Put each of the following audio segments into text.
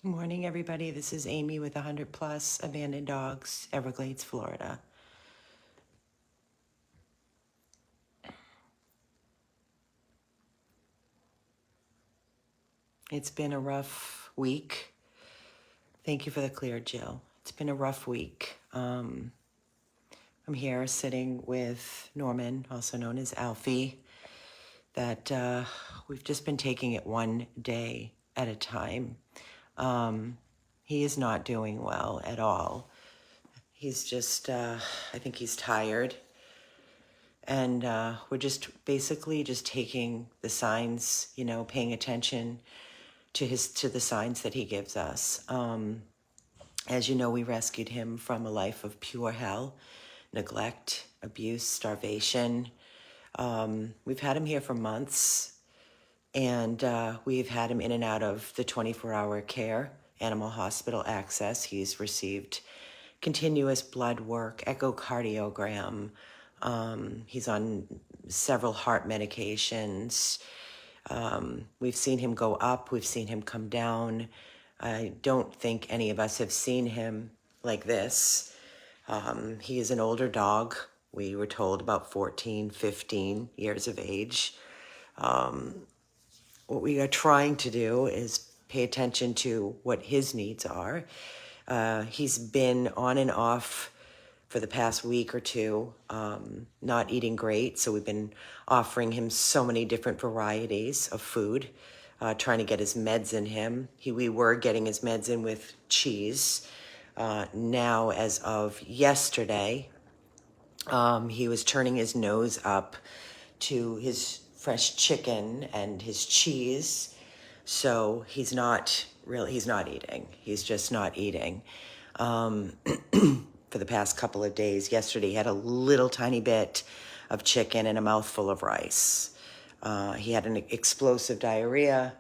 Good morning, everybody. This is Amy with 100 Plus Abandoned Dogs, Everglades, Florida. It's been a rough week. Thank you for the clear, Jill. It's been a rough week. I'm here sitting with Norman, also known as Alfie, that we've just been taking it one day at a time. He is not doing well at all. He's just, I think he's tired. And we're just basically just taking the signs, paying attention to the signs that he gives us. As you know, we rescued him from a life of pure hell, neglect, abuse, starvation. We've had him here for months, and we've had him in and out of the 24-hour care, animal hospital access. He's received continuous blood work, echocardiogram. He's on several heart medications. We've seen him go up. We've seen him come down. I don't think any of us have seen him like this. He is an older dog. We were told about 14, 15 years of age. What we are trying to do is pay attention to what his needs are. He's been on and off for the past week or two, not eating great. So we've been offering him so many different varieties of food, trying to get his meds in him. We were getting his meds in with cheese. Now, as of yesterday, he was turning his nose up to his fresh chicken and his cheese. So he's not eating. He's just not eating. For the past couple of days. Yesterday, he had a little tiny bit of chicken and a mouthful of rice. He had an explosive diarrhea,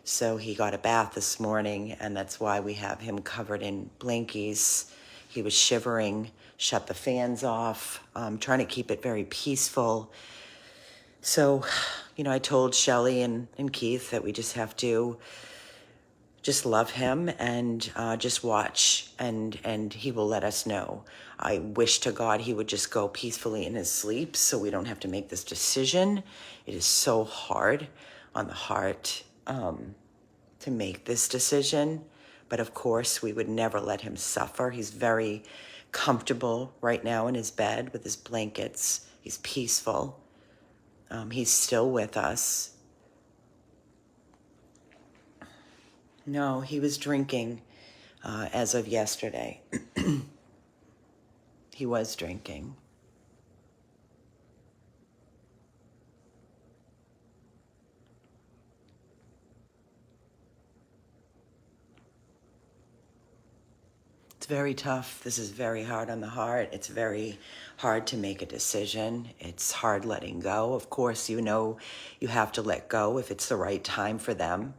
so he got a bath this morning, and that's why we have him covered in blankies. He was shivering, shut the fans off, trying to keep it very peaceful. So, I told Shelly and Keith that we just have to just love him and just watch, and he will let us know. I wish to God he would just go peacefully in his sleep so we don't have to make this decision. It is so hard on the heart to make this decision. But of course, we would never let him suffer. He's very comfortable right now in his bed with his blankets. He's peaceful. He's still with us. No, he was drinking as of yesterday. He was drinking. It's very tough. This is very hard on the heart. It's very hard to make a decision. It's hard letting go. Of course, you have to let go if it's the right time for them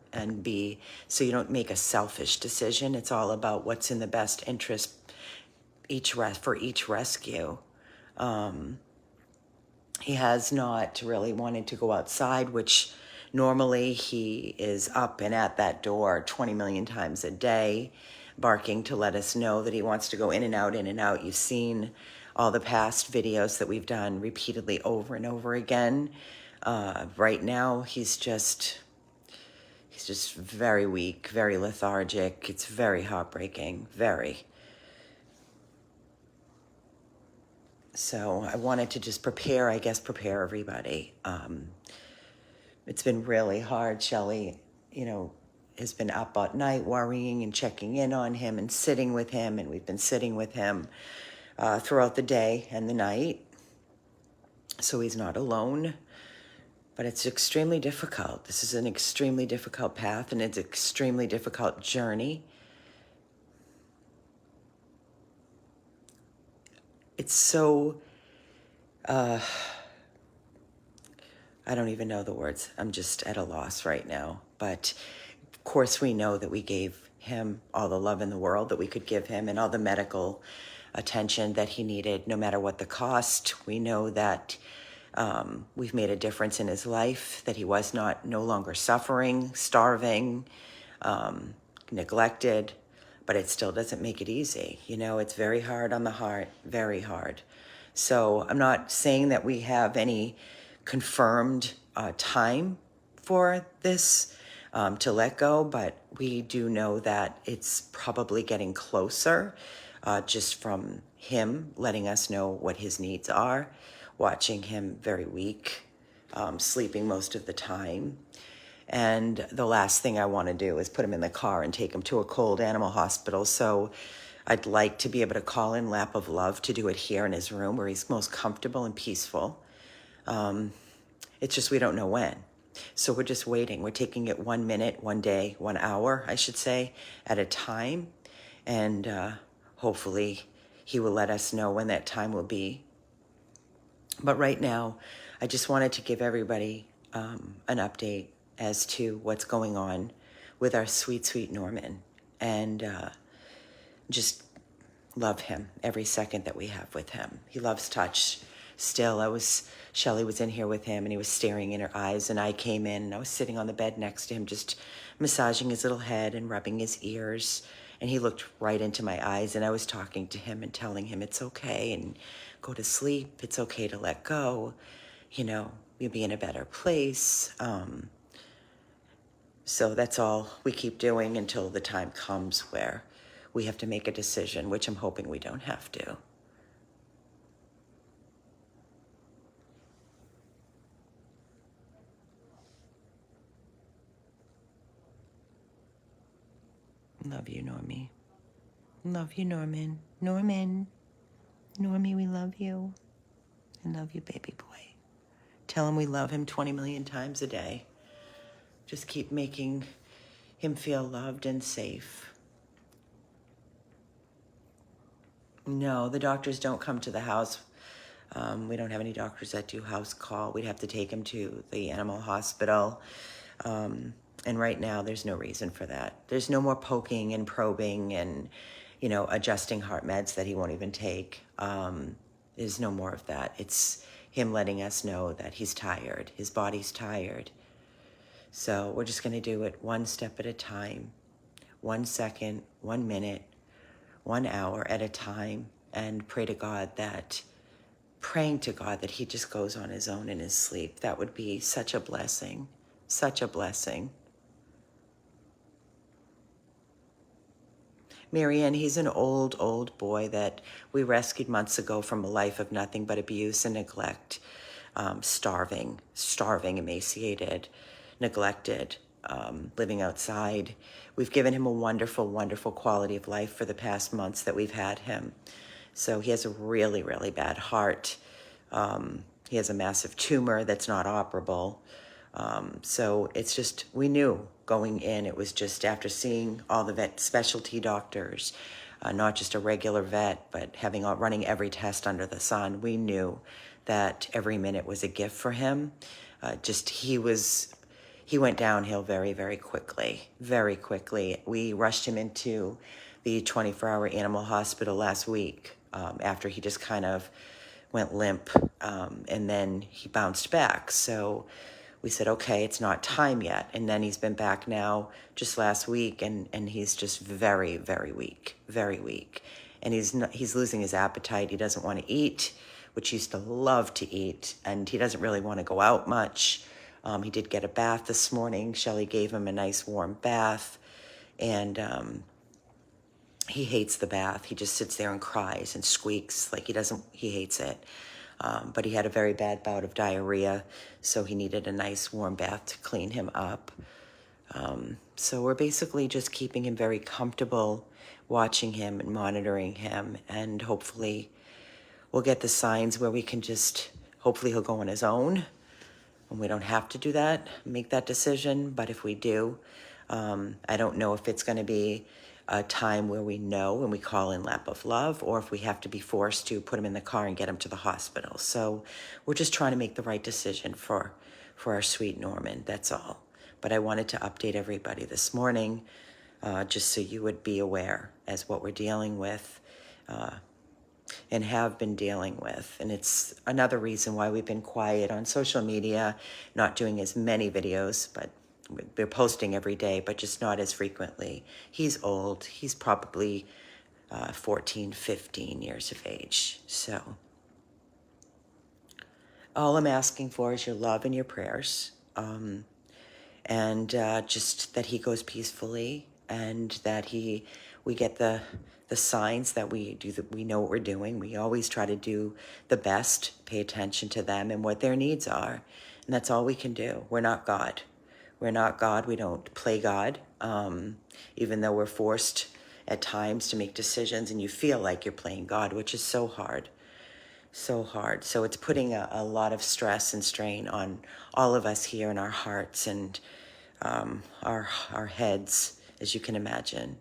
so you don't make a selfish decision. It's all about what's in the best interest for each rescue. He has not really wanted to go outside, which normally he is up and at that door 20 million times a day, barking to let us know that he wants to go in and out, in and out. You've seen all the past videos that we've done repeatedly over and over again. Right now, he's just very weak, very lethargic. It's very heartbreaking, very. So I wanted to just prepare everybody. It's been really hard. Shelly, has been up at night worrying and checking in on him and sitting with him. And we've been sitting with him throughout the day and the night. So he's not alone. But it's extremely difficult. This is an extremely difficult path, and it's an extremely difficult journey. It's so, I don't even know the words. I'm just at a loss right now. But of course, we know that we gave him all the love in the world that we could give him and all the medical attention that he needed, no matter what the cost. We know that we've made a difference in his life, that he was no longer suffering, starving, neglected, but it still doesn't make it easy. You know, it's very hard on the heart, very hard. So I'm not saying that we have any confirmed time for this to let go, but we do know that it's probably getting closer just from him letting us know what his needs are, watching him very weak, sleeping most of the time. And the last thing I want to do is put him in the car and take him to a cold animal hospital. So I'd like to be able to call in Lap of Love to do it here in his room where he's most comfortable and peaceful. It's just we don't know when. So we're just waiting. We're taking it 1 minute, 1 day, 1 hour, I should say, at a time. And hopefully he will let us know when that time will be. But right now, I just wanted to give everybody an update as to what's going on with our sweet, sweet Norman. And just love him every second that we have with him. He loves touch. Still, Shelly was in here with him and he was staring in her eyes, and I came in and I was sitting on the bed next to him, just massaging his little head and rubbing his ears. And he looked right into my eyes, and I was talking to him and telling him it's okay and go to sleep. It's okay to let go. You know, you'll be in a better place. So that's all we keep doing until the time comes where we have to make a decision, which I'm hoping we don't have to. Love you, Normie. Love you, Norman. Norman. Normie, we love you. I love you, baby boy. Tell him we love him 20 million times a day. Just keep making him feel loved and safe. No, the doctors don't come to the house. We don't have any doctors that do house call. We'd have to take him to the animal hospital. And right now, there's no reason for that. There's no more poking and probing and, you know, adjusting heart meds that he won't even take. There's no more of that. It's him letting us know that he's tired. His body's tired. So we're just going to do it one step at a time, 1 second, 1 minute, 1 hour at a time, and praying to God that he just goes on his own in his sleep. That would be such a blessing, such a blessing. Marianne, he's an old boy that we rescued months ago from a life of nothing but abuse and neglect, starving, emaciated, neglected, living outside. We've given him a wonderful, wonderful quality of life for the past months that we've had him. So he has a really, really bad heart. He has a massive tumor that's not operable. So it's just, we knew going in, it was just after seeing all the vet specialty doctors, not just a regular vet, but running every test under the sun, we knew that every minute was a gift for him. He went downhill very, very quickly, very quickly. We rushed him into the 24-hour animal hospital last week after he just kind of went limp, and then he bounced back. So we said, okay, it's not time yet. And then he's been back now just last week, and he's just very, very weak, very weak. And he's losing his appetite. He doesn't want to eat, which he used to love to eat, and he doesn't really want to go out much. He did get a bath this morning. Shelly gave him a nice warm bath, and he hates the bath. He just sits there and cries and squeaks like he hates it. But he had a very bad bout of diarrhea, so he needed a nice warm bath to clean him up. So we're basically just keeping him very comfortable, watching him and monitoring him, and hopefully we'll get the signs where we can hopefully he'll go on his own, and we don't have to do that, make that decision. But if we do, I don't know if it's going to be a time where we know when we call in Lap of Love, or if we have to be forced to put him in the car and get him to the hospital. So we're just trying to make the right decision for our sweet Norman, that's all. But I wanted to update everybody this morning, just so you would be aware as what we're dealing with and have been dealing with. And it's another reason why we've been quiet on social media, not doing as many videos, but They're posting every day, but just not as frequently. He's old. He's probably 14, 15 years of age. So all I'm asking for is your love and your prayers, and just that he goes peacefully, and that we get the signs that we know what we're doing. We always try to do the best, pay attention to them and what their needs are, and that's all we can do. We're not God. We're not God. We don't play God, even though we're forced at times to make decisions, and you feel like you're playing God, which is so hard. So hard. So it's putting a lot of stress and strain on all of us here in our hearts and our heads, as you can imagine.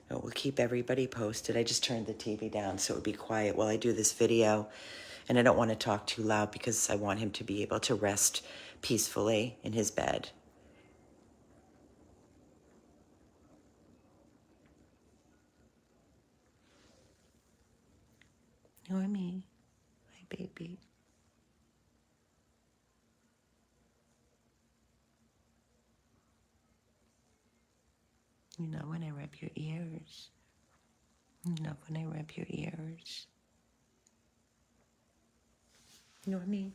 But we'll keep everybody posted. I just turned the TV down so it would be quiet while I do this video. And I don't want to talk too loud because I want him to be able to rest peacefully in his bed. Normie, my baby. You know when I rub your ears. You know when I rub your ears. Normie.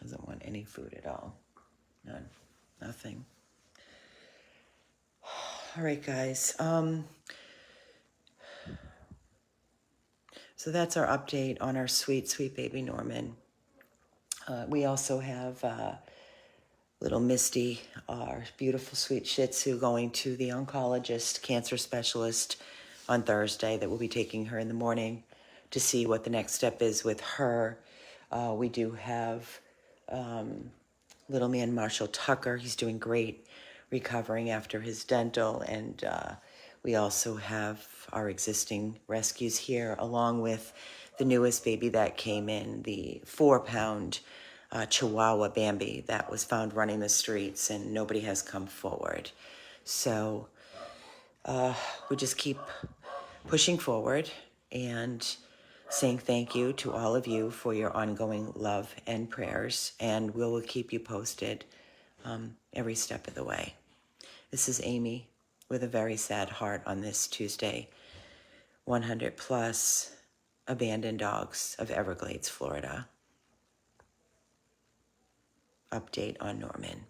Doesn't want any food at all. None. Nothing. All right, guys. So that's our update on our sweet, sweet baby Norman. We also have little Misty, our beautiful sweet Shih Tzu, going to the oncologist, cancer specialist on Thursday, that will be taking her in the morning to see what the next step is with her. We do have little man Marshall Tucker. He's doing great, recovering after his dental. And we also have our existing rescues here, along with the newest baby that came in, the 4-pound Chihuahua Bambi that was found running the streets, and nobody has come forward. So we just keep pushing forward and saying thank you to all of you for your ongoing love and prayers, and we will keep you posted every step of the way. This is Amy with a very sad heart on this Tuesday. 100 plus abandoned dogs of Everglades, Florida. Update on Norman.